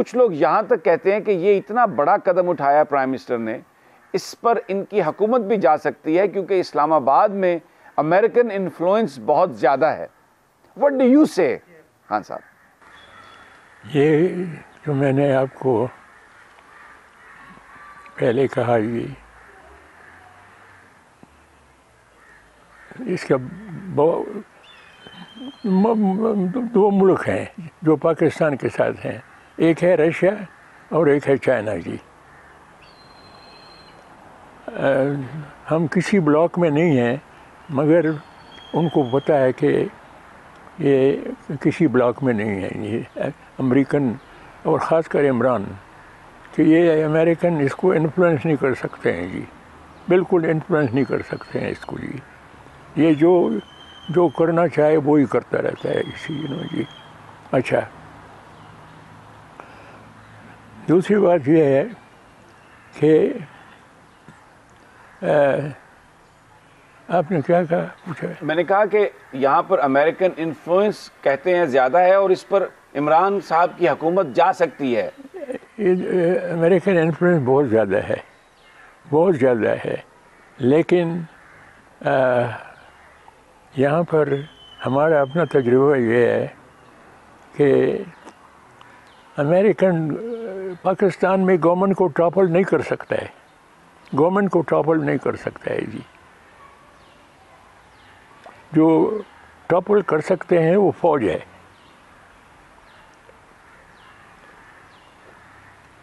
کچھ لوگ یہاں تک کہتے ہیں کہ یہ اتنا بڑا قدم اٹھایا پرائم منسٹر نے, اس پر ان کی حکومت بھی جا سکتی ہے کیونکہ اسلام آباد میں امریکن انفلوئنس بہت زیادہ ہے. What do you say, Khan صاحب؟ یہ جو میں نے آپ کو پہلے کہا, یہ اس کا دو ملک ہیں جو پاکستان کے ساتھ ہیں, ایک ہے رشیا اور ایک ہے چائنا جی. ہم کسی بلاک میں نہیں ہیں, مگر ان کو پتہ ہے کہ یہ کسی بلاک میں نہیں ہے. یہ امریکن اور خاص کر عمران کہ یہ امریکن اس کو انفلوئنس نہیں کر سکتے ہیں جی, بالکل انفلوئنس نہیں کر سکتے ہیں اس کو جی. یہ جو کرنا چاہے وہی کرتا رہتا ہے اسی جی. اچھا, دوسری بات یہ ہے کہ آپ نے کیا کہا, پوچھا؟ میں نے کہا کہ یہاں پر امریکن انفلوئنس کہتے ہیں زیادہ ہے اور اس پر عمران صاحب کی حکومت جا سکتی ہے. امریکن انفلوئنس بہت زیادہ ہے, بہت زیادہ ہے, لیکن یہاں پر ہمارا اپنا تجربہ یہ ہے کہ امریکن پاکستان میں گورنمنٹ کو ٹاپل نہیں کر سکتا ہے, گورنمنٹ کو ٹاپل نہیں کر سکتا ہے جی. جو ٹاپل کر سکتے ہیں وہ فوج ہے.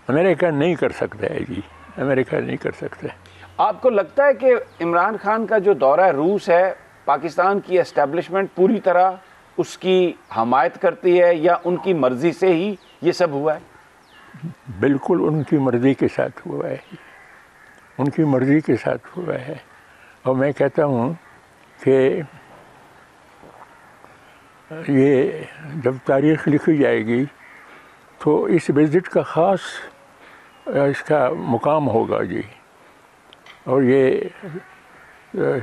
امریکہ نہیں کر سکتا ہے جی, امریکہ نہیں کر سکتا. آپ کو لگتا ہے کہ عمران خان کا جو دورہ روس ہے, پاکستان کی اسٹیبلشمنٹ پوری طرح اس کی حمایت کرتی ہے یا ان کی مرضی سے ہی یہ سب ہوا ہے؟ بالکل ان کی مرضی کے ساتھ ہوا ہے, ان کی مرضی کے ساتھ ہوا ہے. اور میں کہتا ہوں کہ یہ جب تاریخ لکھی جائے گی تو اس وزٹ کا خاص اس کا مقام ہوگا جی, اور یہ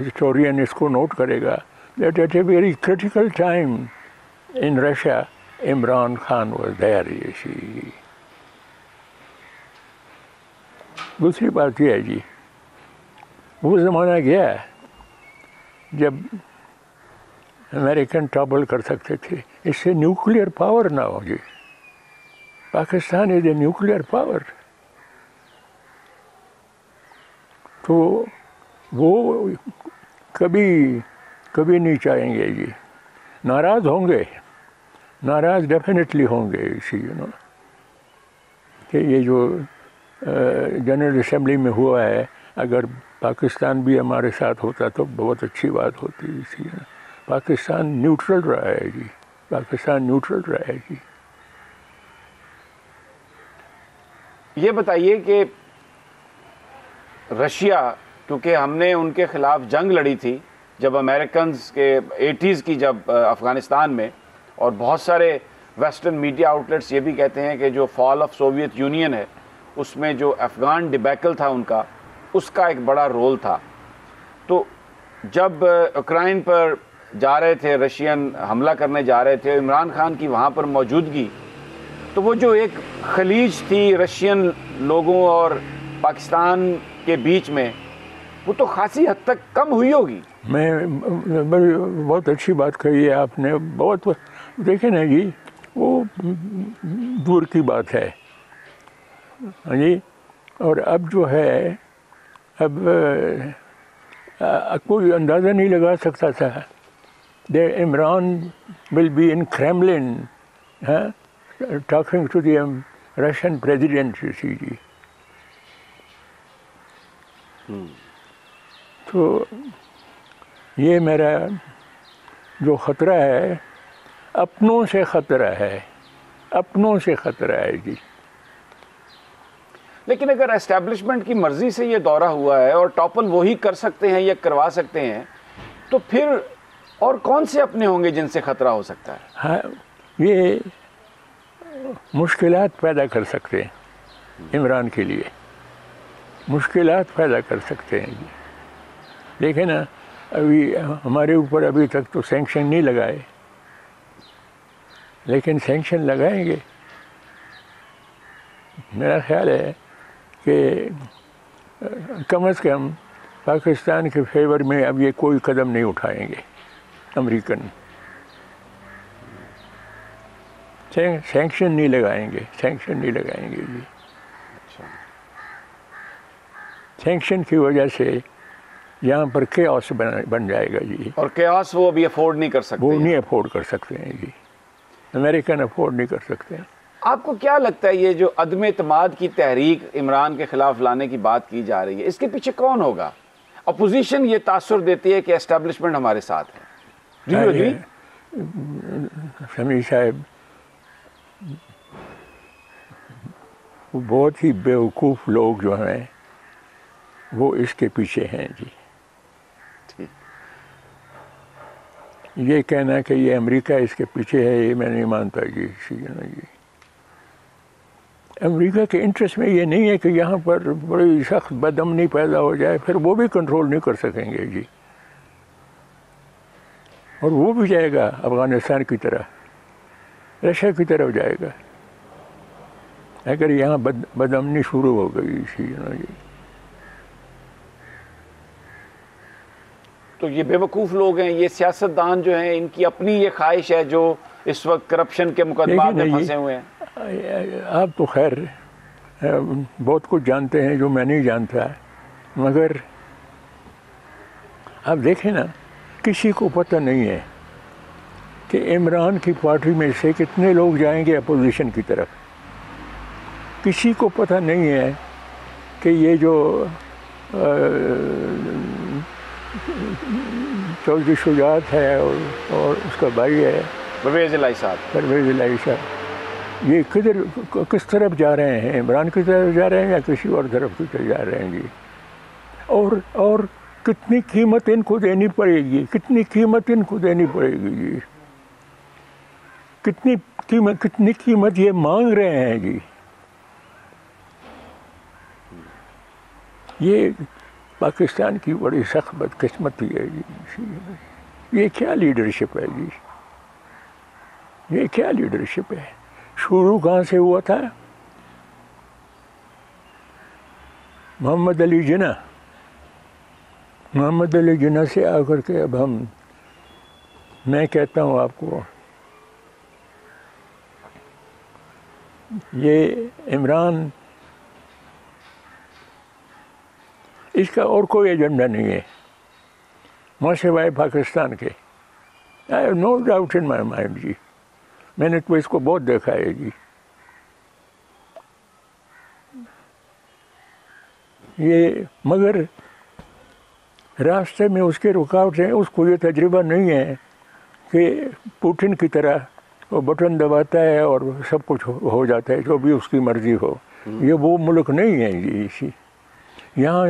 ہسٹورین اس کو نوٹ کرے گا that at a very critical time in Russia, Imran Khan was there. You see. دوسری بات یہ ہے جی, وہ زمانہ گیا جب امریکن ٹاپل کر سکتے تھے. اس سے نیوکلیئر پاور نہ ہو جی. پاکستان از اے نیوکلیئر پاور. تو وہ کبھی نہیں چاہیں گے جی. ناراض ہوں گے, ناراض ڈیفینیٹلی ہوں گے اسی کہ یہ جو جنرل اسمبلی میں ہوا ہے, اگر پاکستان بھی ہمارے ساتھ ہوتا تو بہت اچھی بات ہوتی. اسی پاکستان نیوٹرل رہا ہے جی, پاکستان نیوٹرل رہا ہے جی. یہ بتائیے کہ رشیا, کیونکہ ہم نے ان کے خلاف جنگ لڑی تھی جب امریکنز کے 80s کی جب افغانستان میں, اور بہت سارے ویسٹرن میڈیا آؤٹلیٹس یہ بھی کہتے ہیں کہ جو فال آف سوویت یونین ہے اس میں جو افغان ڈیبیکل تھا ان کا, اس کا ایک بڑا رول تھا. تو جب اوکرائن پر جا رہے تھے, رشین حملہ کرنے جا رہے تھے, عمران خان کی وہاں پر موجودگی, تو وہ جو ایک خلیج تھی رشین لوگوں اور پاکستان کے بیچ میں, وہ تو خاصی حد تک کم ہوئی ہوگی. میں بہت اچھی بات کہی ہے آپ نے. بہت دیکھیں نا جی, وہ دور کی بات ہے جی. اور اب جو ہے, اب کوئی اندازہ نہیں لگا سکتا تھا کہ Imran will be in Kremlin talking to the Russian president جی. تو یہ میرا جو خطرہ ہے, اپنوں سے خطرہ ہے, اپنوں سے خطرہ ہے جی. لیکن اگر اسٹیبلشمنٹ کی مرضی سے یہ دورہ ہوا ہے اور ٹاپل وہی کر سکتے ہیں یا کروا سکتے ہیں, تو پھر اور کون سے اپنے ہوں گے جن سے خطرہ ہو سکتا ہے؟ ہاں, یہ مشکلات پیدا کر سکتے ہیں عمران کے لیے, مشکلات پیدا کر سکتے ہیں جی. دیکھیں نا, ابھی ہمارے اوپر ابھی تک تو سینکشن نہیں لگائے, لیکن سینکشن لگائیں گے. میرا خیال ہے کہ کم از کم پاکستان کے فیور میں اب یہ کوئی قدم نہیں اٹھائیں گے امریکن، سینکشن نہیں لگائیں گے جی۔ سینکشن کی وجہ سے یہاں پر کیوس بن جائے گا جی، اور کیوس وہ ابھی افورڈ نہیں کر سکتے، وہ نہیں افورڈ کر سکتے ہیں جی، امریکن افورڈ نہیں کر سکتے ہیں۔ آپ کو کیا لگتا ہے یہ جو عدم اعتماد کی تحریک عمران کے خلاف لانے کی بات کی جا رہی ہے، اس کے پیچھے کون ہوگا؟ اپوزیشن یہ تاثر دیتی ہے کہ اسٹیبلشمنٹ ہمارے ساتھ ہے، ڈو یو ایگری؟ سمیع صاحب وہ بہت ہی بیوقوف لوگ جو ہیں وہ اس کے پیچھے ہیں جی۔ یہ کہنا کہ یہ امریکہ اس کے پیچھے ہے یہ میں نہیں مانتا جی۔ امریکہ کے انٹرسٹ میں یہ نہیں ہے کہ یہاں پر بڑی سخت بدامنی پیدا ہو جائے، پھر وہ بھی کنٹرول نہیں کر سکیں گے جی، اور وہ بھی جائے گا افغانستان کی طرح، رشیا کی طرف جائے گا اگر یہاں بدامنی شروع ہو گئی جی۔ تو یہ بیوقوف لوگ ہیں، یہ سیاستدان جو ہیں، ان کی اپنی یہ خواہش ہے جو اس وقت کرپشن کے مقدمات میں پھنسے ہوئے ہیں۔ آپ تو خیر بہت کچھ جانتے ہیں جو میں نہیں جانتا، مگر آپ دیکھیں نا، کسی کو پتہ نہیں ہے کہ عمران کی پارٹی میں سے کتنے لوگ جائیں گے اپوزیشن کی طرف، کسی کو پتہ نہیں ہے کہ یہ جو چودھری شجاعت ہے اور اس کا بھائی ہے پرویز الہی صاحب، یہ کس طرف جا رہے ہیں؟ عمران کی طرف جا رہے ہیں یا کسی اور طرف کی طرف جا رہے ہیں جی؟ اور کتنی قیمت ان کو دینی پڑے گی، کتنی قیمت ان کو دینی پڑے گی جی، کتنی قیمت یہ مانگ رہے ہیں جی۔ یہ پاکستان کی بڑی سخت بدقسمتی ہے جی۔ یہ کیا لیڈرشپ ہے جی، یہ کیا لیڈرشپ ہے؟ شروع کہاں سے ہوا تھا؟ محمد علی جناح سے آ کر کے اب میں کہتا ہوں آپ کو، یہ عمران، اس کا اور کوئی ایجنڈا نہیں ہے وہاں سوائے پاکستان کے۔ I have no doubt in my mind جی، میں نے تو اس کو بہت دیکھا ہے جی۔ یہ مگر راستے میں اس کے رکاوٹیں، اس کو یہ تجربہ نہیں ہے کہ پوٹن کی طرح وہ بٹن دباتا ہے اور سب کچھ ہو جاتا ہے جو بھی اس کی مرضی ہو۔ یہ وہ ملک نہیں ہے جی، یہاں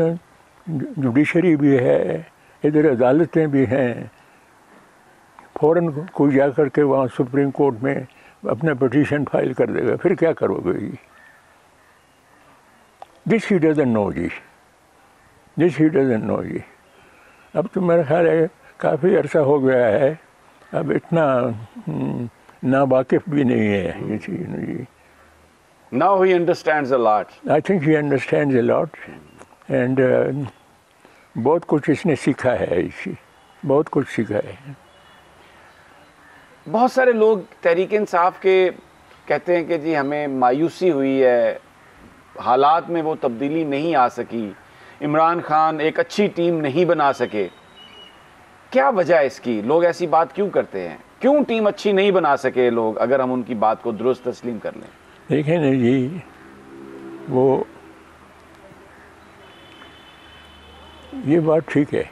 جوڈیشری بھی ہے، ادھر عدالتیں بھی ہیں، فوراً کوئی جا کر کے وہاں سپریم کورٹ میں اپنا پٹیشن فائل کر دے گا، پھر کیا کرو گے جی؟ دس he doesn't know G, this he doesn't know جی۔ اب تو میرا خیال ہے کافی عرصہ ہو گیا ہے، اب اتنا ناواقف بھی نہیں ہے یہ چیز جی۔ Now he understands a lot. I think he understands a lot and بہت کچھ اس نے سیکھا ہے، بہت کچھ سیکھا ہے۔ بہت سارے لوگ تحریک انصاف کے کہتے ہیں کہ جی ہمیں مایوسی ہوئی ہے، حالات میں وہ تبدیلی نہیں آ سکی، عمران خان ایک اچھی ٹیم نہیں بنا سکے۔ کیا وجہ ہے اس کی؟ لوگ ایسی بات کیوں کرتے ہیں؟ کیوں ٹیم اچھی نہیں بنا سکے لوگ، اگر ہم ان کی بات کو درست تسلیم کر لیں؟ دیکھیں نا جی، وہ یہ بات ٹھیک ہے،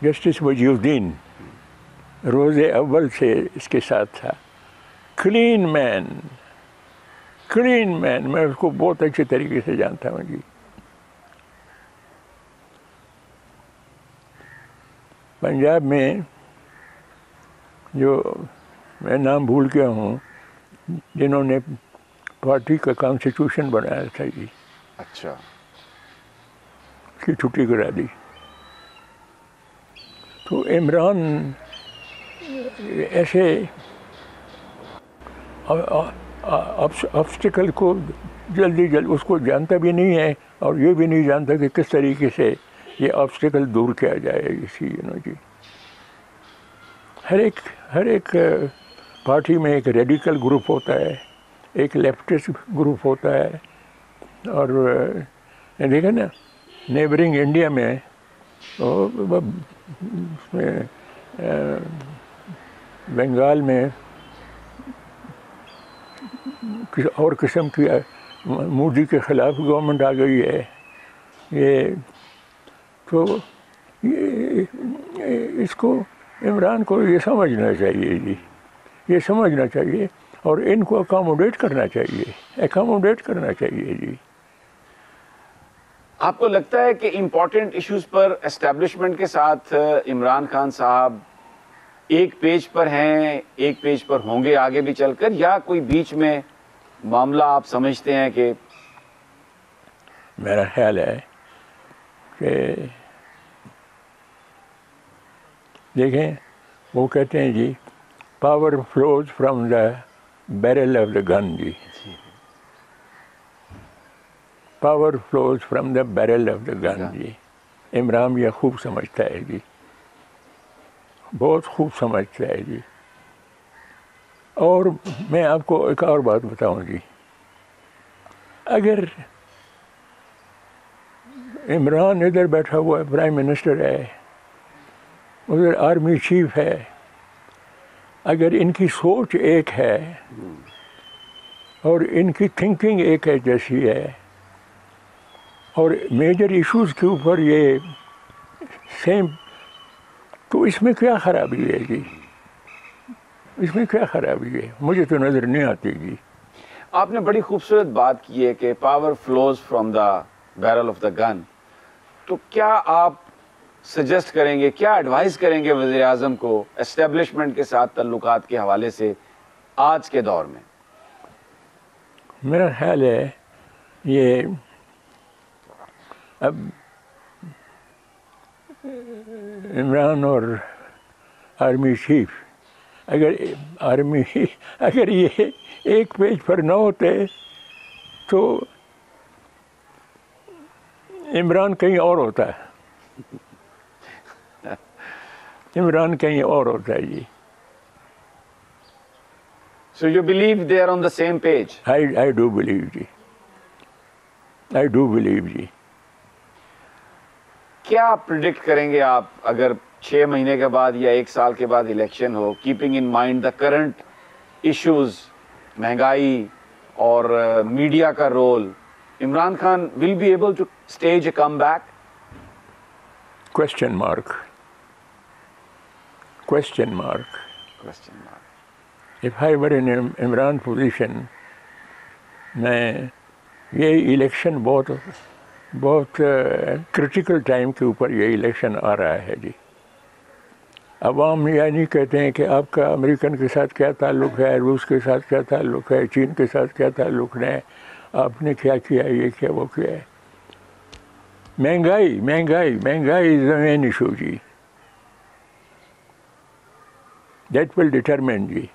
جسٹس وجیہ الدین روز اول سے اس کے ساتھ تھا، کلین مین، میں اس کو بہت اچھے طریقے سے جانتا ہوں جی۔ پنجاب میں جو میں نام بھول گیا ہوں، جنہوں نے پارٹی کا کانسٹیٹیوشن بنایا تھا جی، اچھا، اس کی چھٹی کرا دی۔ تو عمران ایسے آبسٹیکل کو جلدی اس کو جانتا بھی نہیں ہے اور یہ بھی نہیں جانتا کہ کس طریقے سے یہ آبسٹیکل دور کیا جائے اسی جی. ہر ایک پارٹی میں ایک ریڈیکل گروپ ہوتا ہے, ایک لیفٹسٹ گروپ ہوتا ہے. اور دیکھیں نا نیبرنگ انڈیا میں بنگال میں اور قسم کی مودی کے خلاف گورنمنٹ آ گئی ہے. یہ تو اس کو عمران کو یہ سمجھنا چاہیے جی, یہ سمجھنا چاہیے اور ان کو اکاموڈیٹ کرنا چاہیے جی. آپ کو لگتا ہے کہ امپورٹنٹ ایشوز پر اسٹیبلشمنٹ کے ساتھ عمران خان صاحب ایک پیج پر ہیں, ایک پیج پر ہوں گے آگے بھی چل کر, یا کوئی بیچ میں معاملہ آپ سمجھتے ہیں کہ؟ میرا خیال ہے کہ دیکھیں وہ کہتے ہیں جی power flows from the barrel of the gun جی, power flows from the barrel of the gun جی. عمران یہ خوب سمجھتا ہے جی, بہت خوب سمجھتا ہے جی. اور میں آپ کو ایک اور بات بتاؤں جی, اگر عمران ادھر بیٹھا ہوا ہے, پرائم منسٹر ہے, ادھر آرمی چیف ہے, اگر ان کی سوچ ایک ہے اور ان کی تھنکنگ ایک ہے جیسی ہے اور میجر ایشوز کے اوپر یہ سیم, تو اس میں کیا خرابی ہے جی, اس میں کیا خرابی ہے؟ مجھے تو نظر نہیں آتی جی. آپ نے بڑی خوبصورت بات کی ہے کہ power flows from the barrel of the gun. تو کیا آپ سجیسٹ کریں گے, کیا ایڈوائز کریں گے وزیر اعظم کو اسٹیبلشمنٹ کے ساتھ تعلقات کے حوالے سے آج کے دور میں؟ میرا خیال ہے یہ اب عمران اور آرمی چیف اگر یہ ایک پیج پر نہ ہوتے تو عمران کہیں اور ہوتا ہے, عمران کہیں اور ہوتا ہے جی. So you believe they are on the same page? I do believe G, I do believe جی. کیا پریڈکٹ کریں گے آپ اگر 6 مہینے کے بعد یا 1 سال کے بعد الیکشن ہو, keeping in mind the current issues, مہنگائی اور میڈیا کا role, Imran Khan will be able to stage a comeback? Question mark. If I were in Imran position, میں یہ الیکشن بہت کرٹیکل ٹائم کے اوپر یہ الیکشن آ رہا ہے جی. عوام یہ نہیں کہتے ہیں کہ آپ کا امریکن کے ساتھ کیا تعلق ہے, روس کے ساتھ کیا تعلق ہے, چین کے ساتھ کیا تعلق ہے, آپ نے کیا کیا, یہ کیا, وہ کیا ہے. مہنگائی از دا مین ایشو جی. دیٹ ول ڈٹرمن جی,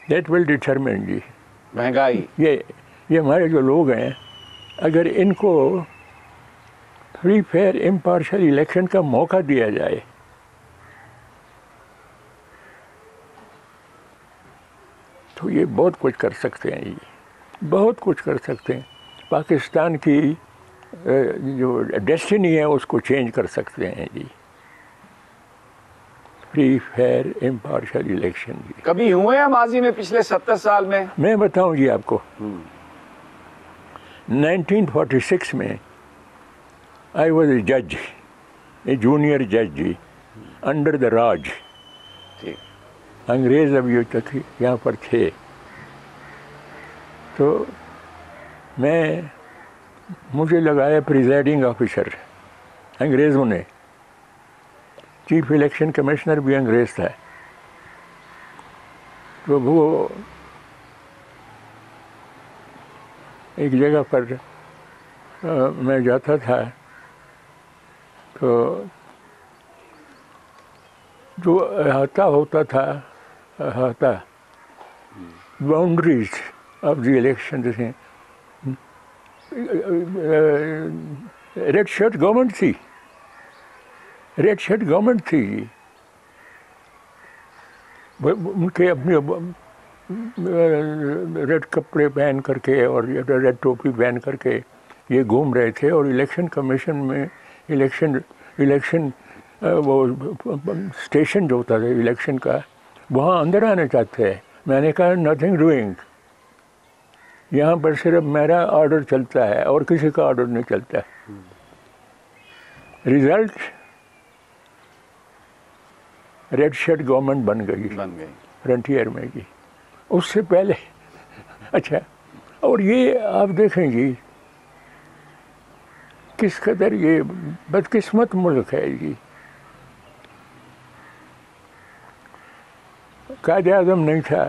دیٹ ول ڈٹرمن جی. مہنگائی یہ ہمارے جو لوگ ہیں, اگر ان کو فری فیئر امپارشل الیکشن کا موقع دیا جائے تو یہ بہت کچھ کر سکتے ہیں جی, بہت کچھ کر سکتے ہیں. پاکستان کی جو ڈیسٹینی ہے اس کو چینج کر سکتے ہیں جی. فری فیئر امپارشل الیکشن جی. کبھی ہوئے ہیں ماضی میں پچھلے 70 سال میں؟ میں بتاؤں جی آپ کو, 1946 میں I was a judge, a junior judge G, under the راج. انگریز ابھی تک یہاں پر تھے, تو مجھے لگایا پریزائڈنگ آفیسر انگریزوں نے. چیف الیکشن کمشنر بھی انگریز تھا. تو وہ ایک جگہ پر میں جاتا تھا تو جو احاطہ ہوتا تھا، احاطہ باؤنڈریز آف دی الیکشن، جیسے ریڈ شرٹ گورنمنٹ تھی، ریڈ شرٹ گورنمنٹ تھی جی، ان کے اپنے ریڈ کپڑے پہن کر کے اور ریڈ ٹوپی پہن کر کے یہ گھوم رہے تھے، اور الیکشن کمیشن میں الیکشن وہ اسٹیشن جو ہوتا تھا الیکشن کا، وہاں اندر آنا چاہتے ہیں۔ میں نے کہا نتھنگ ڈوئنگ، یہاں پر صرف میرا آرڈر چلتا ہے اور کسی کا آرڈر نہیں چلتا۔ رزلٹ ریڈ شرٹ گورنمنٹ بن گئی فرنٹیئر میں جی، اس سے پہلے اچھا۔ اور یہ آپ دیکھیں جی کس قدر یہ بدقسمت ملک ہے جی۔ قائد اعظم نہیں تھا،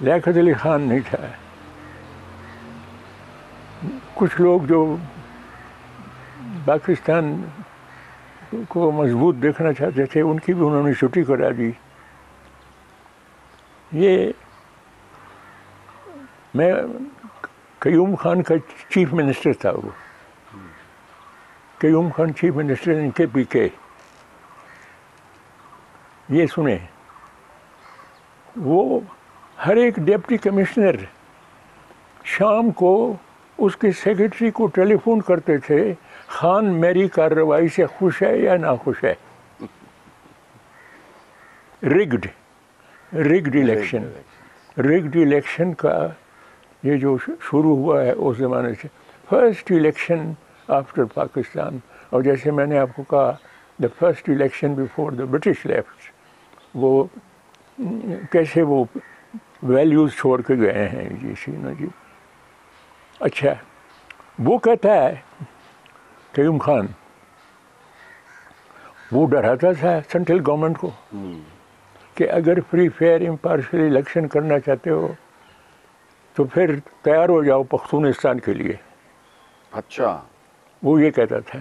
لیاقت علی خان نہیں تھا، کچھ لوگ جو پاکستان کو مضبوط دیکھنا چاہتے تھے ان کی بھی انہوں نے چھٹی کرا دی۔ یہ میں قیوم خان کا چیف منسٹر تھا، وہ قیوم خان چیف منسٹر ان کے پی کے۔ یہ سنیں، وہ ہر ایک ڈپٹی کمشنر شام کو اس کے سیکرٹری کو ٹیلی فون کرتے تھے، خان میری کارروائی سے خوش ہے یا ناخوش ہے۔ رگڈ الیکشن کا یہ جو شروع ہوا ہے اس زمانے سے، فرسٹ الیکشن آفٹر پاکستان۔ اور جیسے میں نے آپ کو کہا the first election before the British left, وہ کیسے وہ ویلیوز چھوڑ کے گئے ہیں جی سینا جی۔ اچھا، وہ کہتا ہے قیوم خان، وہ ڈراتا تھا سینٹرل گورنمنٹ کو کہ اگر فری فیئر امپارشل الیکشن کرنا چاہتے ہو تو پھر تیار ہو جاؤ پختونستان کے لیے۔ اچھا، وہ یہ کہتا تھا۔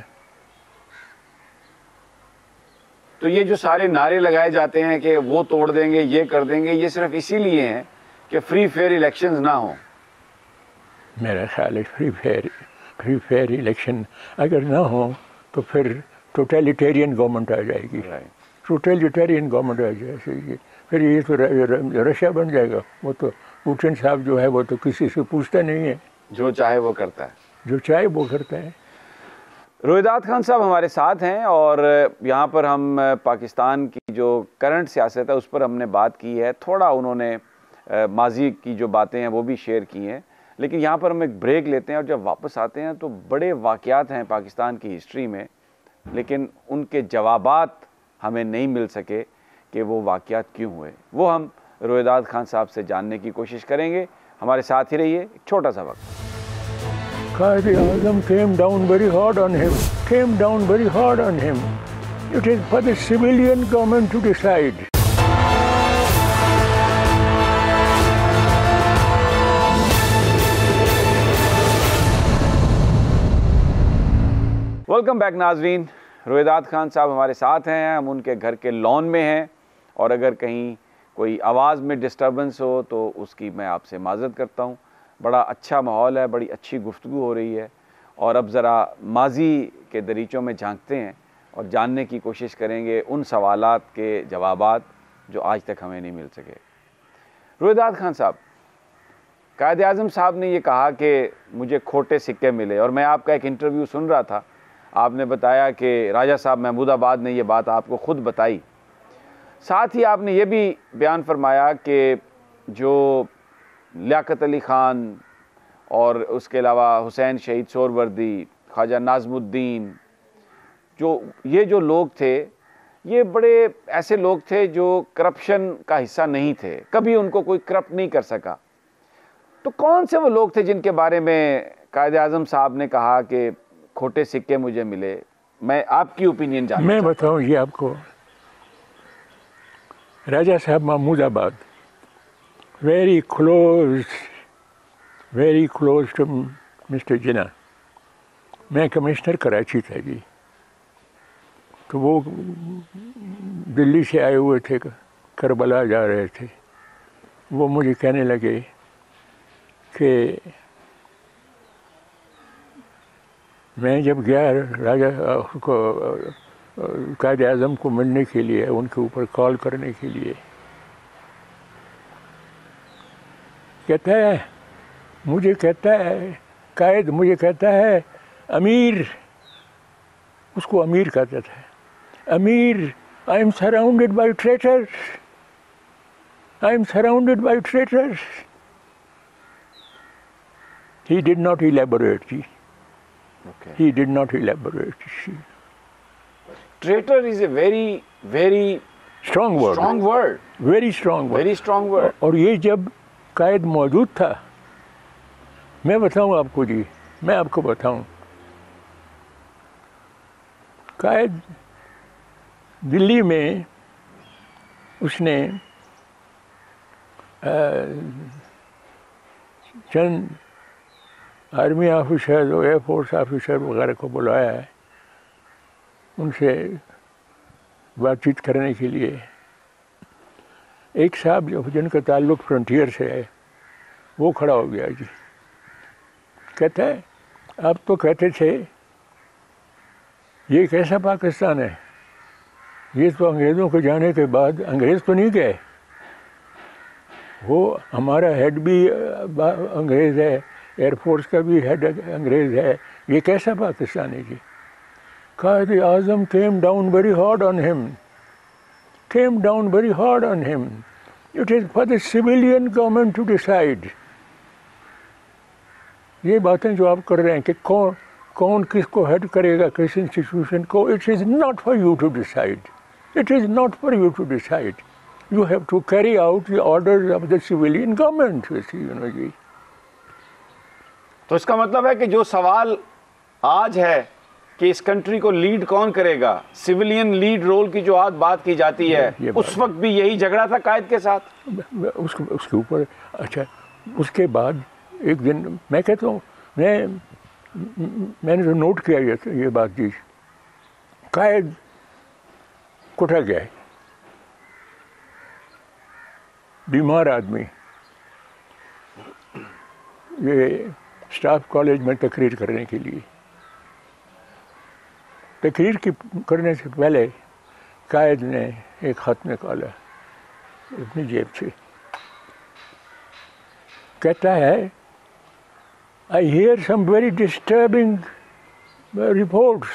تو یہ جو سارے نعرے لگائے جاتے ہیں کہ وہ توڑ دیں گے، یہ کر دیں گے، یہ صرف اسی لیے ہیں کہ فری فیئر الیکشنز نہ ہوں؟ میرا خیال ہے فری فیئر الیکشن اگر نہ ہوں تو پھر ٹوٹیلیٹیرین گورنمنٹ آ جائے گی، ٹوٹیلیٹیرین گورنمنٹ آ جائے گی، پھر یہ تو رشیا بن جائے گا۔ وہ تو پوٹن صاحب جو ہے وہ تو کسی سے پوچھتا نہیں ہے، جو چاہے وہ کرتا ہے، جو چاہے وہ کرتا ہے۔ رویداد خان صاحب ہمارے ساتھ ہیں، اور یہاں پر ہم پاکستان کی جو کرنٹ سیاست ہے اس پر ہم نے بات کی ہے، تھوڑا انہوں نے ماضی کی جو باتیں ہیں وہ بھی شیئر کی ہیں، لیکن یہاں پر ہم ایک بریک لیتے ہیں اور جب واپس آتے ہیں تو بڑے واقعات ہیں پاکستان کی ہسٹری میں، لیکن ان کے جوابات ہمیں نہیں مل سکے کہ وہ واقعات کیوں ہوئے، وہ ہم رویداد خان صاحب سے جاننے کی کوشش کریں گے۔ ہمارے ساتھ ہی رہیے، ایک چھوٹا سا وقت۔ Quaid Azam came down very hard on him. It is for the civilian government to decide. Welcome back ناظرین، رویداد خان صاحب ہمارے ساتھ ہیں، ہم ان کے گھر کے لان میں ہیں، اور اگر کہیں کوئی آواز میں ڈسٹربنس ہو تو اس کی میں آپ سے معذرت کرتا ہوں۔ بڑا اچھا ماحول ہے، بڑی اچھی گفتگو ہو رہی ہے، اور اب ذرا ماضی کے دریچوں میں جھانکتے ہیں اور جاننے کی کوشش کریں گے ان سوالات کے جوابات جو آج تک ہمیں نہیں مل سکے۔ رویداد خان صاحب، قائد اعظم صاحب نے یہ کہا کہ مجھے کھوٹے سکے ملے، اور میں آپ کا ایک انٹرویو سن رہا تھا، آپ نے بتایا کہ راجہ صاحب محمود آباد نے یہ بات آپ کو خود بتائی، ساتھ ہی آپ نے یہ بھی بیان فرمایا کہ جو لیاقت علی خان اور اس کے علاوہ حسین شہید سہروردی، خواجہ ناظم الدین، یہ جو لوگ تھے، یہ بڑے ایسے لوگ تھے جو کرپشن کا حصہ نہیں تھے، کبھی ان کو کوئی کرپٹ نہیں کر سکا۔ تو کون سے وہ لوگ تھے جن کے بارے میں قائد اعظم صاحب نے کہا کہ کھوٹے سکے مجھے ملے؟ میں آپ کی اوپینین جاننا میں چاہتا ہوں۔ بتاؤں یہ آپ کو، راجہ صاحب محمود آباد very close to مسٹر جناح، میں کمشنر کراچی تھا جی، تو وہ دلی سے آئے ہوئے تھے، کربلا جا رہے تھے. وہ مجھے کہنے لگے کہ میں جب گیا راجہ کو قائد اعظم کو ملنے کے لیے، ان کے اوپر کال کرنے کے لیے، کہتا ہے مجھے کہتا ہے قائد، مجھے کہتا ہے امیر، اس کو امیر کہتا تھا، Amir I am surrounded by traitors, I am surrounded by traitors. He did not elaborate. Okay. He did not elaborate. Traitor is a very, very Strong word. strong word. Very strong word. Very strong word. اور یہ جب قائد موجود تھا، میں بتاؤں آپ کو جی، میں آپ کو بتاؤں، قائد دلی میں اس نے چند آرمی آفیسر اور ایئر فورس آفیسر وغیرہ کو بلایا ہے ان سے بات چیت کرنے کے لیے. ایک صاحب جن کا تعلق فرنٹیئر سے ہے وہ کھڑا ہو گیا جی، کہتا ہے آپ تو کہتے تھے یہ کیسا پاکستان ہے، یہ تو انگریزوں کے جانے کے بعد انگریز تو نہیں گئے، وہ ہمارا ہیڈ بھی انگریز ہے، ایئر فورس کا بھی ہیڈ انگریز ہے، یہ کیسا پاکستان ہے جی. Quaid Azam came down very hard on him. It is for the civilian government to decide. یہ باتیں جو آپ کر رہے ہیں کہ کون کس کو ہیڈ کرے گا کس انسٹیٹیوشن کو، it is not for you to decide. It is not for you to decide. You have to carry out the orders of the civilian government. جی. تو اس کا مطلب ہے کہ جو سوال آج ہے کہ اس کنٹری کو لیڈ کون کرے گا، سیولین لیڈ رول کی جو آج بات کی جاتی ہے، اس وقت بھی یہی جھگڑا تھا قائد کے ساتھ. اس کے اوپر اچھا، اس کے بعد ایک دن میں کہتا ہوں، میں نے تو نوٹ کیا یہ بات جی، قائد کوٹا گیا ہے، بیمار آدمی، یہ اسٹاف کالج میں تقریر کرنے کے لیے. تقریر کرنے سے پہلے قائد نے ایک خط نکالا اپنی جیب سے، کہتا ہے I hear some very disturbing reports.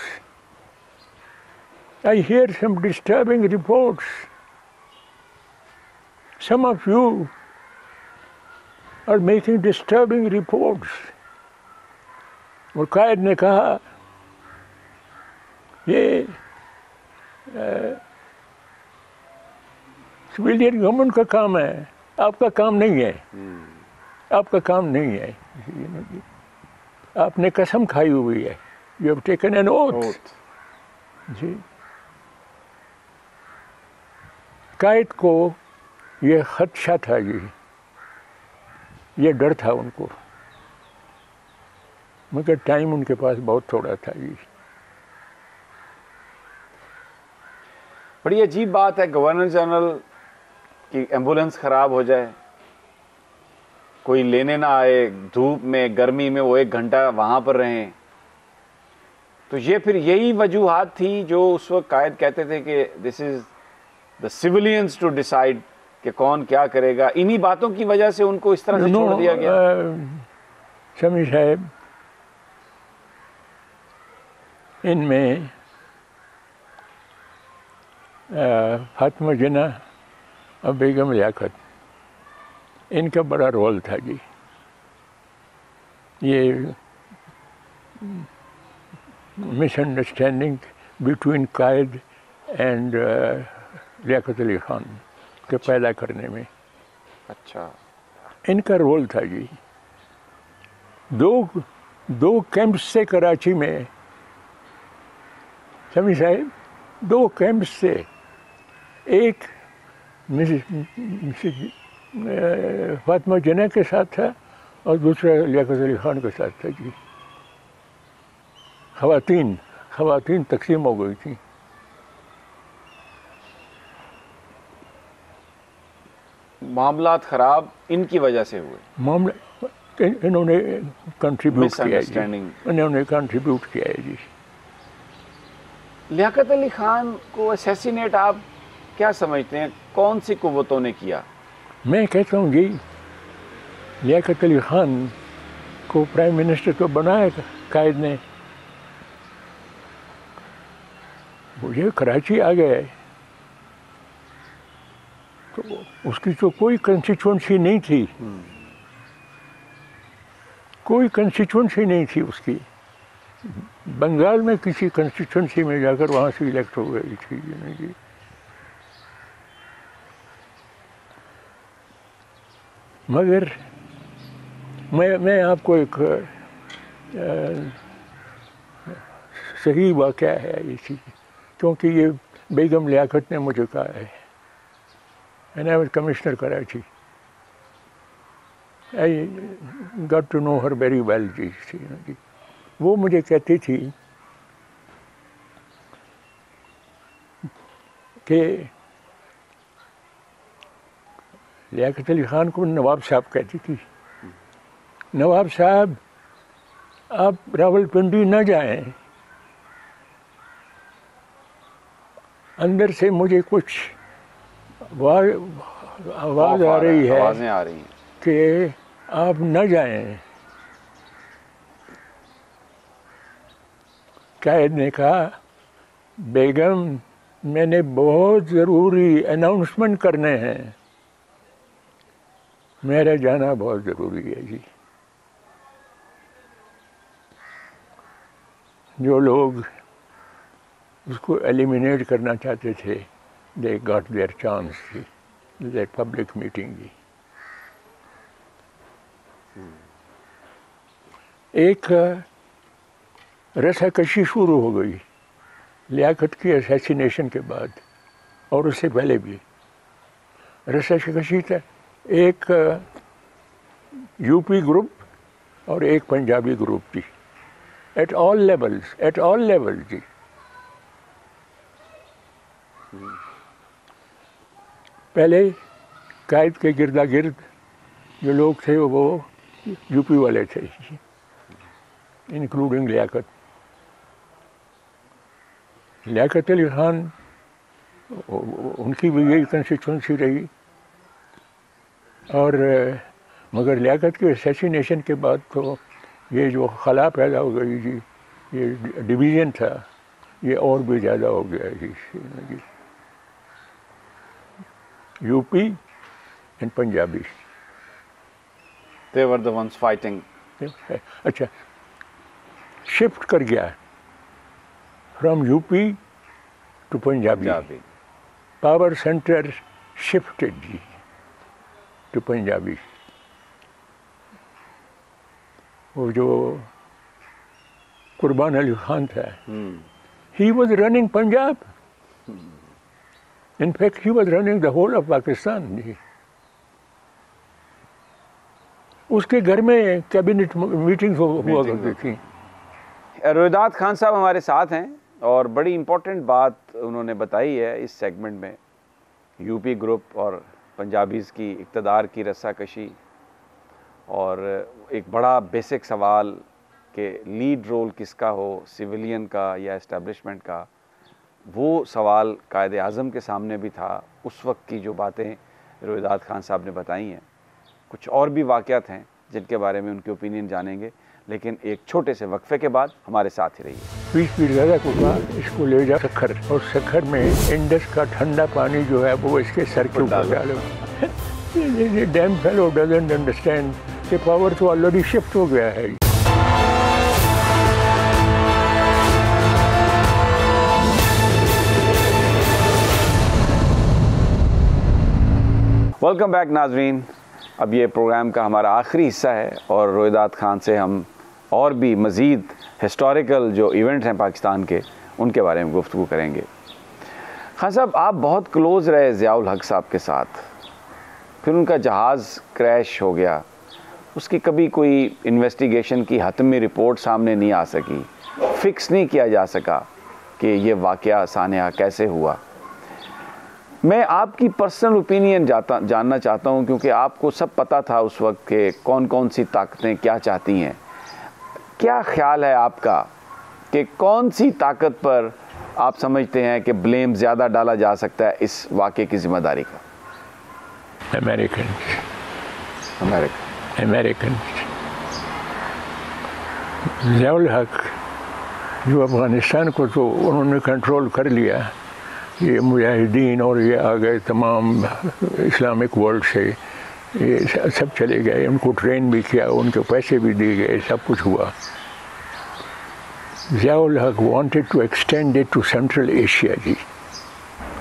I hear some disturbing reports. Some of you are making disturbing reports. اور قائد نے کہا یہ سویلین گورنمنٹ کا کام ہے، آپ کا کام نہیں ہے، آپ کا کام نہیں ہے، آپ نے قسم کھائی ہوئی ہے. You have taken an oath. جی. قائد کو یہ خدشہ تھا جی، یہ ڈر تھا ان کو، مگر ٹائم ان کے پاس بہت تھوڑا تھا جی. بڑی عجیب بات ہے، گورنر جنرل کی ایمبولینس خراب ہو جائے، کوئی لینے نہ آئے، دھوپ میں گرمی میں وہ 1 گھنٹہ وہاں پر رہیں، تو یہ پھر یہی وجوہات تھی جو اس وقت قائد کہتے تھے کہ دس از دا سیولینس ٹو ڈیسائیڈ کہ کون کیا کرے گا. انہی باتوں کی وجہ سے ان کو اس طرح سے چھوڑ دیا گیا. سمیع صاحب، ان میں فاطمہ جناح اور بیگم لیاقت، ان کا بڑا رول تھا جی. یہ مس understanding between Quaid and Liaquat Ali Khan کے پیدا کرنے میں اچھا ان کا رول تھا جی. دو کیمپس سے کراچی میں، سمیع صاحب، 2 کیمپس سے، ایک فاطمہ جناح کے ساتھ تھا اور دوسرا لیاقت علی خان کے ساتھ تھا جی. خواتین تقسیم ہو گئی تھیں. معاملات خراب ان کی وجہ سے ہوئے؟ معاملہ انہوں نے کنٹریبیوٹ کیا ہے جی، Misunderstanding. انہوں نے کنٹریبیوٹ کیا ہے جی۔ لیاقت علی خان کو اسیسینیٹ آپ کیا سمجھتے ہیں کون سی قوتوں نے کیا؟ میں کہتا ہوں جی لیاقت علی خان کو پرائم منسٹر تو بنایا قائد نے، وہ یہ کراچی آ گئے تو اس کی تو کوئی کنسٹیچوئنسی نہیں تھی، کوئی کنسٹیچوئنسی نہیں تھی اس کی، بنگال میں کسی کنسٹیچوئنسی میں جا کر وہاں سے الیکٹ ہو گئی تھی جی۔ مگر میں آپ کو ایک صحیح واقعہ ہے یہ چیز، کیونکہ یہ بیگم لیاقت نے مجھے کہا ہے، and I was Commissioner Karachi. I got to know her very well جی۔ وہ مجھے کہتی تھی کہ لیاقت علی خان کو نواب صاحب کہتی تھی، نواب صاحب آپ راولپنڈی نہ جائیں، اندر سے مجھے کچھ آواز آ رہی ہے، آوازیں آ رہی ہیں کہ آپ نہ جائیں۔ قائد نے کہا بیگم میں نے بہت ضروری اناؤنسمنٹ کرنے ہیں، میرا جانا بہت ضروری ہے جی۔ جو لوگ اس کو ایلیمینیٹ کرنا چاہتے تھے they got their chance G, their public meeting جی۔ ایک رسا کشی شروع ہو گئی لیاقت کی اسیسینیشن کے بعد، اور اس سے پہلے بھی رسا کشی تھا، ایک یو پی گروپ اور ایک پنجابی گروپ تھی، ایٹ آل لیولز جی۔ پہلے قائد کے گردا گرد جو لوگ تھے وہ یو پی والے تھے، انکلوڈنگ لیاقت علی خان، ان کی بھی یہی کنسٹیچوئنسی رہی، اور مگر لیاقت کے اسیسینیشن کے بعد تو یہ جو خلا پیدا ہو گئی جی، یہ ڈویژن تھا، یہ اور بھی زیادہ ہو گیا جی۔ U P and Punjabi they were the ones fighting. اچھا شفٹ کر گیا from U P to Punjabi, power centre shifted جی ٹو پنجابی۔ وہ جو قربان علی خان تھا، he was running Punjab. In fact, he was running the whole of Pakistan جی۔ اس کے گھر میں کیبنٹ میٹنگز ہوا کرتی تھیں۔ رویداد خان صاحب ہمارے ساتھ ہیں اور بڑی امپورٹنٹ بات انہوں نے بتائی ہے اس سیگمنٹ میں، یو پی گروپ اور پنجابیز کی اقتدار کی رسا کشی، اور ایک بڑا بیسک سوال کہ لیڈ رول کس کا ہو، سویلین کا یا اسٹیبلشمنٹ کا، وہ سوال قائد اعظم کے سامنے بھی تھا۔ اس وقت کی جو باتیں رویداد خان صاحب نے بتائی ہیں، کچھ اور بھی واقعات ہیں جن کے بارے میں ان کے اوپینین جانیں گے، لیکن ایک چھوٹے سے وقفے کے بعد ہمارے ساتھ ہی رہیے۔ پیس پیرزادہ کو کہا اس کو لے جا سکھر، اور سکھر میں انڈس کا ٹھنڈا پانی جو ہے وہ اس کے سر کے اوپر ڈالو۔ ڈیم فیلو ڈزنٹ انڈرسٹینڈ کہ پاور تو آلریڈی شفٹ ہو گیا ہے۔ ویلکم بیک ناظرین، اب یہ پروگرام کا ہمارا آخری حصہ ہے اور رویداد خان سے ہم اور بھی مزید ہسٹوریکل جو ایونٹ ہیں پاکستان کے، ان کے بارے میں گفتگو کریں گے۔ خان صاحب، آپ بہت کلوز رہے ضیاء الحق صاحب کے ساتھ، پھر ان کا جہاز کریش ہو گیا، اس کی کبھی کوئی انویسٹیگیشن کی حتمی رپورٹ سامنے نہیں آ سکی، فکس نہیں کیا جا سکا کہ یہ واقعہ سانحہ کیسے ہوا۔ میں آپ کی پرسنل اوپینین جاننا چاہتا ہوں، کیونکہ آپ کو سب پتہ تھا اس وقت کہ کون کون سی طاقتیں کیا چاہتی ہیں. کیا خیال ہے آپ کا کہ کون سی طاقت پر آپ سمجھتے ہیں کہ بلیم زیادہ ڈالا جا سکتا ہے اس واقعے کی ذمہ داری کا؟ امریکن ضیاء الحق جو افغانستان کو تو انہوں نے کنٹرول کر لیا، یہ مجاہدین اور یہ آ گئے تمام اسلامک ورلڈ سے، یہ سب چلے گئے، ان کو ٹرین بھی کیا، ان کے پیسے بھی دیے گئے، سب کچھ ہوا. Zia ul-Haq wanted to extend it to Central Asia جی.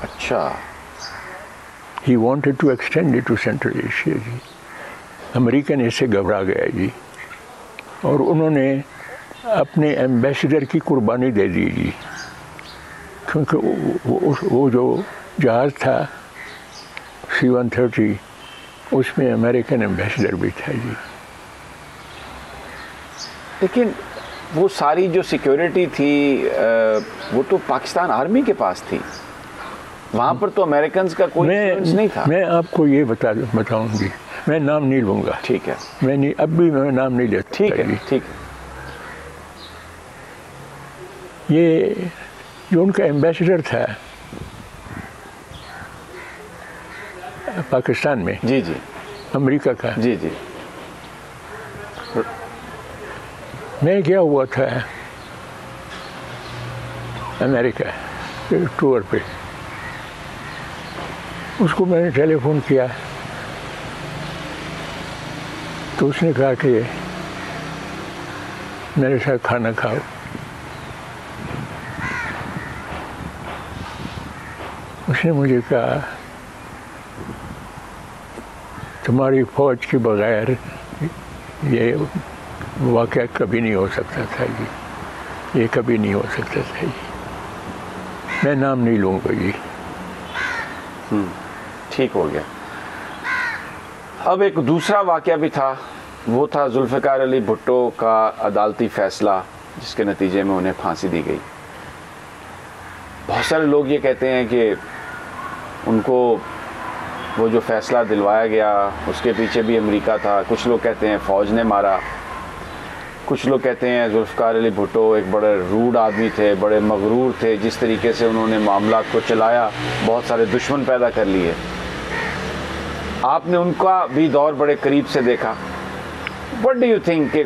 اچھا. He wanted to extend it to Central Asia جی. امریکہ نے اس سے گھبرا گیا جی، اور انہوں نے اپنے ایمبیسڈر کی قربانی دے دی جی، کیونکہ وہ جو جہاز تھا C-130 اس میں امریکن ایمبیسڈر بھی تھا جی. لیکن وہ ساری جو سیکیورٹی تھی وہ تو پاکستان آرمی کے پاس تھی، وہاں پر تو امریکنز کا کوئی انفلوئنس نہیں تھا. میں آپ کو یہ بتاؤں گی، میں نام نہیں لوں گا. ٹھیک ہے. اب بھی میں نام نہیں لیتا. ٹھیک ہے ٹھیک ہے. یہ جو ان کا ایمبیسڈر تھا پاکستان میں، جی جی، امریکہ کا، جی جی، میں گیا ہوا تھا امریکہ ٹور پہ، اس کو میں نے ٹیلی فون کیا تو اس نے کہا کہ میرے ساتھ کھانا کھاؤ. اس نے مجھے کہا تمہاری فوج کے بغیر یہ واقعہ کبھی نہیں ہو سکتا تھا جی، یہ کبھی نہیں ہو سکتا تھا جی. میں نام نہیں لوں گا جی. ٹھیک ہو گیا. اب ایک دوسرا واقعہ بھی تھا، وہ تھا ذوالفقار علی بھٹو کا عدالتی فیصلہ جس کے نتیجے میں انہیں پھانسی دی گئی. بہت سارے لوگ یہ کہتے ہیں کہ ان کو وہ جو فیصلہ دلوایا گیا اس کے پیچھے بھی امریکہ تھا. کچھ لوگ کہتے ہیں فوج نے مارا، کچھ لوگ کہتے ہیں ذوالفقار علی بھٹو ایک بڑے روڈ آدمی تھے، بڑے مغرور تھے، جس طریقے سے انہوں نے معاملات کو چلایا بہت سارے دشمن پیدا کر لیے. آپ نے ان کا بھی دور بڑے قریب سے دیکھا. What do you think کہ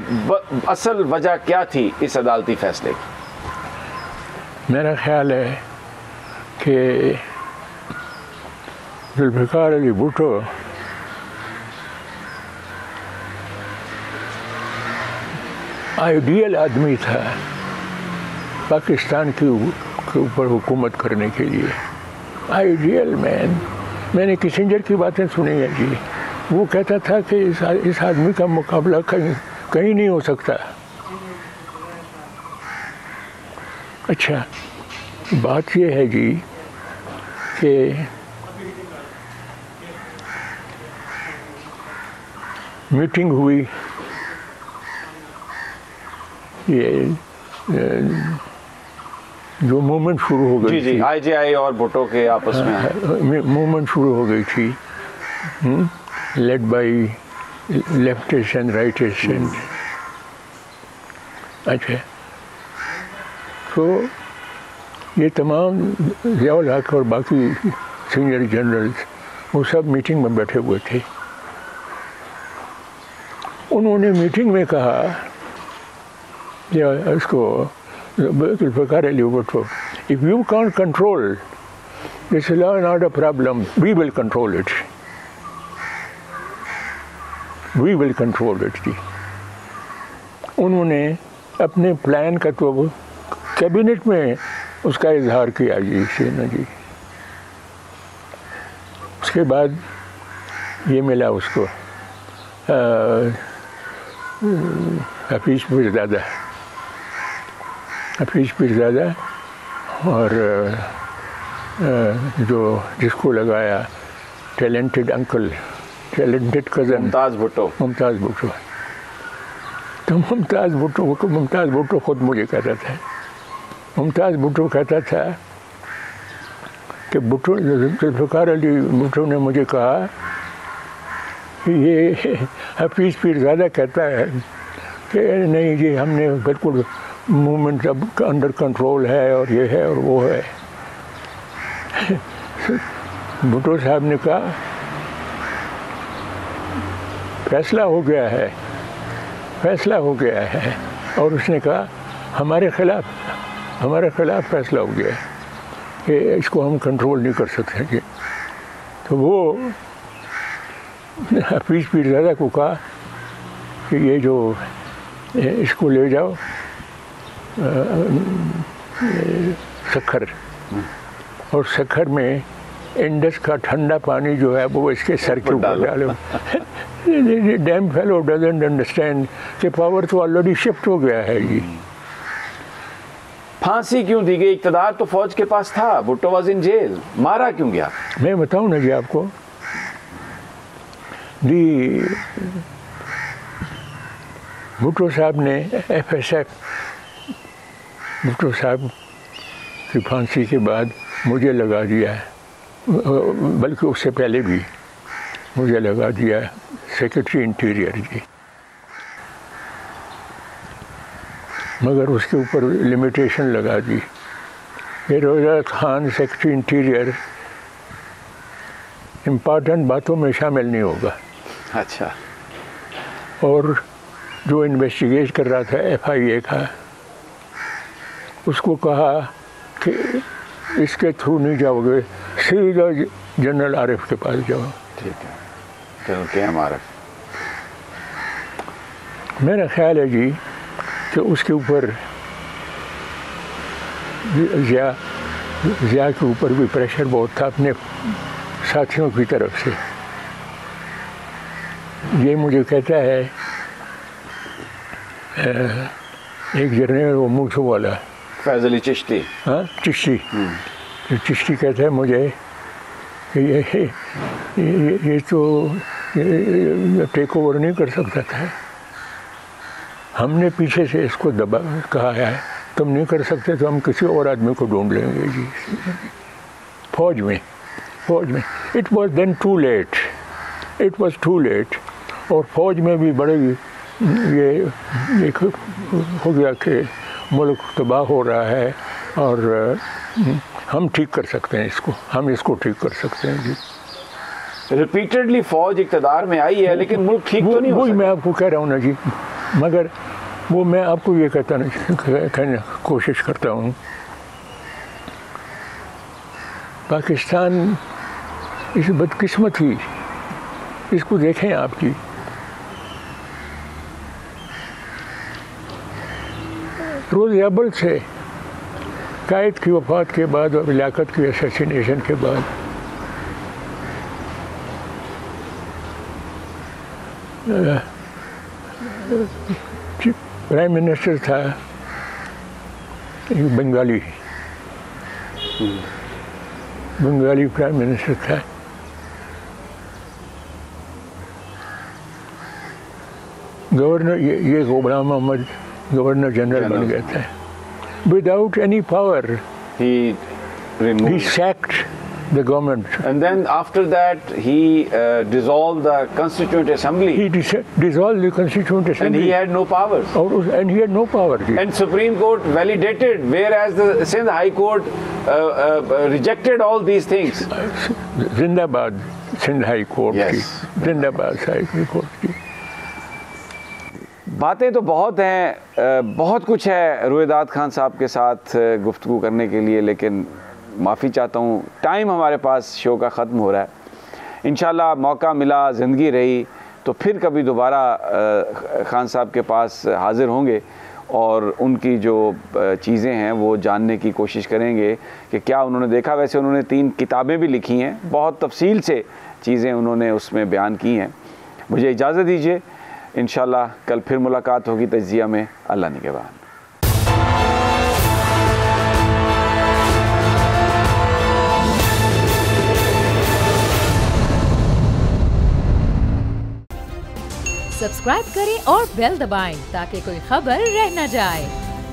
اصل وجہ کیا تھی اس عدالتی فیصلے کی؟ میرا خیال ہے کہ ذوالفقار علی بھٹو آئیڈیل آدمی تھا پاکستان کے اوپر حکومت کرنے کے لیے. Ideal man. میں نے کسنجر کی باتیں سنی ہیں جی، وہ کہتا تھا کہ اس آدمی کا مقابلہ کہیں نہیں ہو سکتا. اچھا، بات یہ ہے جی کہ میٹنگ ہوئی، یہ جو موومنٹ شروع ہو گئی، جی جی، آئی جے آئی اور بھٹو کے آپس میں موومنٹ شروع ہو گئی تھی، led by leftist and rightist. اچھا، تو یہ تمام ضیاء الحق اور باقی سینئر جنرلز وہ سب میٹنگ میں بیٹھے ہوئے تھے. انہوں نے میٹنگ میں کہا کہ اس کو Zulfiqar Ali Bhutto, if you can't control this law and order problem, we will control it. We will control it. انہوں نے اپنے پلان کا تو کیبنٹ میں اس کا اظہار کیا جی سے نا جی. اس کے بعد یہ ملا اس کو حفیظ پیرزادہ اور جو جس کو لگایا ٹیلنٹڈ انکل، ٹیلنٹڈ کزن ممتاز بھٹو. تو ممتاز بھٹو خود مجھے کہتا تھا کہ ذوالفقار علی بھٹو نے مجھے کہا کہ یہ حفیظ پیرزادہ کہتا ہے کہ نہیں جی ہم نے بالکل موومنٹ اب انڈر کنٹرول ہے اور یہ ہے اور وہ ہے. بھٹو صاحب نے کہا فیصلہ ہو گیا ہے، فیصلہ ہو گیا ہے. اور اس نے کہا ہمارے خلاف فیصلہ ہو گیا ہے کہ اس کو ہم کنٹرول نہیں کر سکتے جی. تو وہ حفیظ پیرزادہ کو کہا کہ یہ جو اس کو لے جاؤ سکھر، اور سکھر میں انڈس کا ٹھنڈا پانی جو ہے وہ اس کے سر کے اوپر ڈالو. ڈیم فیلو ڈزنٹ انڈرسٹینڈ کہ پاور تو آلریڈی شفٹ ہو گیا ہے جی. پھانسی کیوں دی گئی؟ اقتدار تو فوج کے پاس تھا، بھٹو واز ان جیل، مارا کیوں گیا؟ میں بتاؤں نا جی آپ کو، جی بھٹو صاحب نے ایف ایس ایف، بھٹو صاحب کی پھانسی کے بعد مجھے لگا دیا ہے، بلکہ اس سے پہلے بھی مجھے لگا دیا ہے سیکرٹری انٹیریئر جی. مگر اس کے اوپر لمیٹیشن لگا دی کہ روزہ خان سیکرٹری انٹیریئر امپارٹنٹ باتوں میں شامل نہیں ہوگا. اچھا. اور جو انویسٹیگیٹ کر رہا تھا ایف آئی اے کا، اس کو کہا کہ اس کے تھرو نہیں جاؤ گے، سیدھا جنرل عارف کے پاس جاؤ. ٹھیک ہے، جنرل کے ایم عارف. میرا خیال ہے جی کہ اس کے اوپر ضیاء کے اوپر بھی پریشر بہت تھا اپنے ساتھیوں کی طرف سے. یہ مجھے کہتا ہے ایک جرنیل وہ مونچھوں والا فیض علی چشتی، ہاں چشتی، چشتی کہتا ہے مجھے کہ یہ تو ٹیک اوور نہیں کر سکتا تھا، ہم نے پیچھے سے اس کو دبا کہا ہے تم نہیں کر سکتے تو ہم کسی اور آدمی کو ڈھونڈ لیں گے جی. فوج میں it was then too late, it was too late. اور فوج میں بھی بڑے یہ ہو گیا کہ ملک تباہ ہو رہا ہے اور ہم ٹھیک کر سکتے ہیں اس کو، ہم اس کو ٹھیک کر سکتے ہیں جی. ریپیٹڈلی فوج اقتدار میں آئی ہے لیکن ملک ٹھیک تو نہیں ہو وہی سکتا. میں آپ کو کہہ رہا ہوں نا جی. مگر وہ میں آپ کو یہ کہنے کوشش کرتا ہوں، پاکستان اس بدقسمت ہی، اس کو دیکھیں آپ جی، روز اول سے قائد کی وفات کے بعد اور لیاقت کی اسیسینیشن کے بعد پرائم منسٹر تھا ایک بنگالی پرائم منسٹر تھا. گورنر یہ غلام محمد گورنر جنرل بن گیا تھا. Without any power He removed. he sacked the government. And then after that he dissolved the Constituent Assembly. He dissolved the Constituent Assembly. And he had no powers. And he had no power. And Supreme Court validated, whereas the Sindh High Court rejected all these things. Zindabad Sindh High Court. Yes. Zindabad High Court. باتیں تو بہت ہیں، بہت کچھ ہے رویداد خان صاحب کے ساتھ گفتگو کرنے کے لیے، لیکن معافی چاہتا ہوں ٹائم ہمارے پاس شو کا ختم ہو رہا ہے. انشاءاللہ موقع ملا، زندگی رہی تو پھر کبھی دوبارہ خان صاحب کے پاس حاضر ہوں گے اور ان کی جو چیزیں ہیں وہ جاننے کی کوشش کریں گے کہ کیا انہوں نے دیکھا. ویسے انہوں نے 3 کتابیں بھی لکھی ہیں، بہت تفصیل سے چیزیں انہوں نے اس میں بیان کی ہیں. مجھے اجازت دیجیے، انشاءاللہ کل پھر ملاقات ہوگی تجزیہ میں. اللہ نگہبان. سبسکرائب کریں اور بیل دبائیں تاکہ کوئی خبر رہ نہ جائے.